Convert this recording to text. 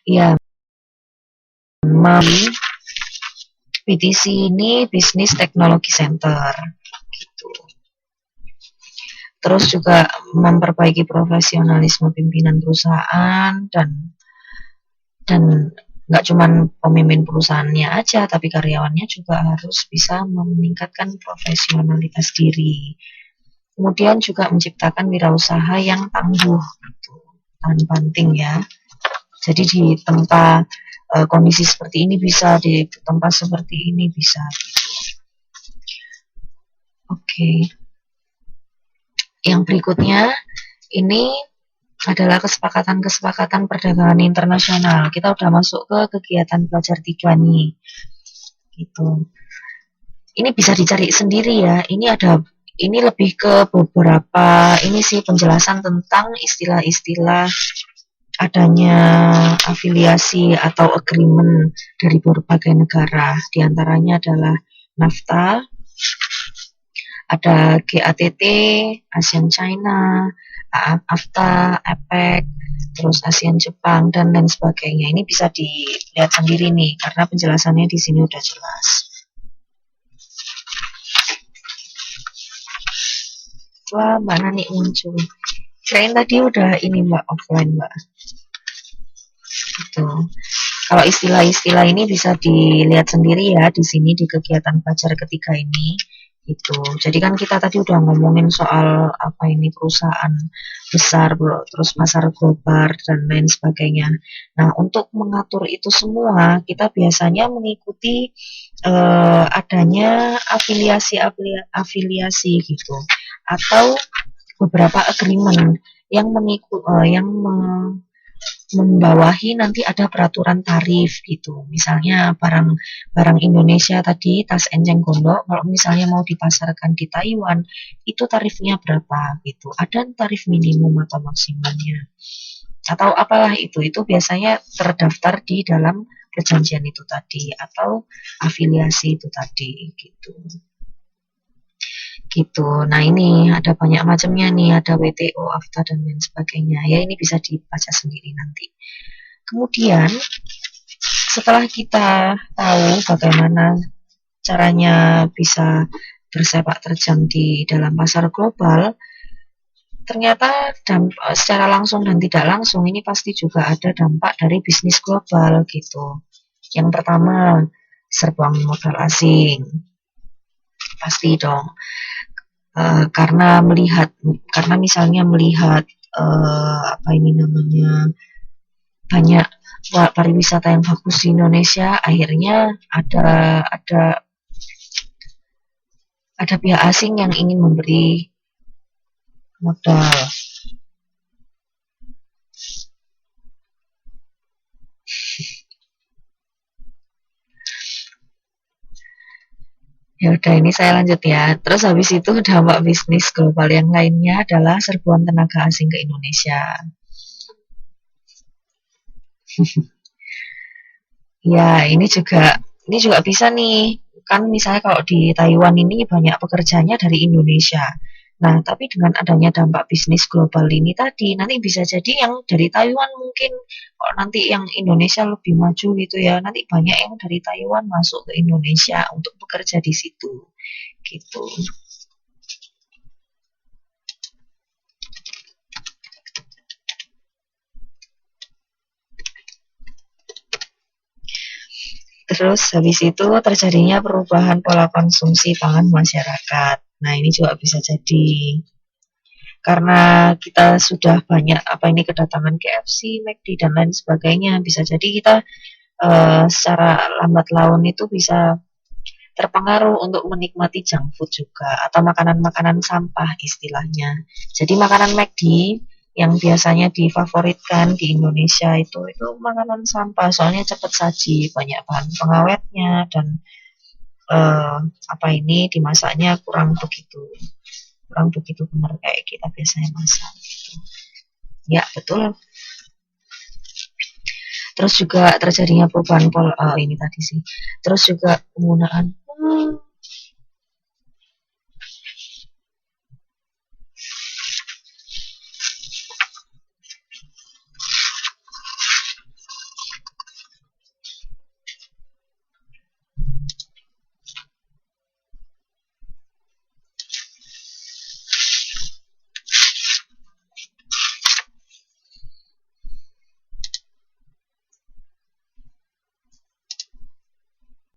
Ya, BTC ini Business Technology Center gitu. Terus juga memperbaiki profesionalisme pimpinan perusahaan dan nggak cuma pemimpin perusahaannya aja, tapi karyawannya juga harus bisa meningkatkan profesionalitas diri. Kemudian juga menciptakan wirausaha yang tangguh, gitu. Tahan banting ya. Jadi di tempat kondisi seperti ini bisa, di tempat seperti ini bisa. Gitu. Oke. Yang berikutnya ini adalah kesepakatan perdagangan internasional. Kita udah masuk ke kegiatan pelajar 3 nih. Gitu. Ini bisa dicari sendiri ya. Ini lebih ke beberapa ini sih penjelasan tentang istilah-istilah adanya afiliasi atau agreement dari berbagai negara. Di antaranya adalah NAFTA, ada GATT, ASEAN China, AFTA, APEC, terus ASEAN Jepang, dan lain sebagainya. Ini bisa dilihat sendiri nih, karena penjelasannya di sini udah jelas. Wah, Mbak Nani muncul. Kirain tadi udah ini Mbak, offline Mbak. Gitu. Kalau istilah-istilah ini bisa dilihat sendiri ya di sini di kegiatan pelajar ketiga ini. Gitu. Jadi kan kita tadi udah ngomongin soal apa ini perusahaan besar, terus pasar global dan lain sebagainya. Nah, untuk mengatur itu semua, kita biasanya mengikuti adanya afiliasi gitu, atau beberapa agreement yang membawahi nanti ada peraturan tarif gitu. Misalnya barang Indonesia tadi tas enceng gondok, kalau misalnya mau dipasarkan di Taiwan itu tarifnya berapa gitu. Ada tarif minimum atau maksimalnya. Atau apalah itu biasanya terdaftar di dalam perjanjian itu tadi atau afiliasi itu tadi gitu. Gitu. Nah, ini ada banyak macamnya nih, ada WTO, AFTA dan lain sebagainya. Ya, ini bisa dibaca sendiri nanti. Kemudian setelah kita tahu bagaimana caranya bisa bersepak terjang di dalam pasar global, ternyata secara langsung dan tidak langsung ini pasti juga ada dampak dari bisnis global gitu. Yang pertama, serbuan modal asing. Pasti dong. Karena misalnya melihat apa ini namanya banyak pariwisata yang bagus di Indonesia, akhirnya ada pihak asing yang ingin memberi modal. Ya udah, ini saya lanjut ya. Terus habis itu dampak bisnis global yang lainnya adalah serbuan tenaga asing ke Indonesia. Ya, ini juga bisa nih. Kan misalnya kalau di Taiwan ini banyak pekerjanya dari Indonesia. Nah, tapi dengan adanya dampak bisnis global ini tadi, nanti bisa jadi yang dari Taiwan mungkin, kalau nanti yang Indonesia lebih maju gitu ya, nanti banyak yang dari Taiwan masuk ke Indonesia untuk bekerja di situ. Gitu. Terus habis itu terjadinya perubahan pola konsumsi pangan masyarakat. Nah, ini juga bisa jadi karena kita sudah banyak kedatangan KFC, McD dan lain sebagainya. Bisa jadi kita secara lambat laun itu bisa terpengaruh untuk menikmati junk food juga atau makanan-makanan sampah istilahnya. Jadi makanan McD yang biasanya difavoritkan di Indonesia itu makanan sampah, soalnya cepat saji, banyak bahan pengawetnya dan dimasaknya kurang begitu benar kayak kita biasanya masak gitu. Ya, betul. Terus juga terjadinya perubahan ini tadi sih. Terus juga penggunaan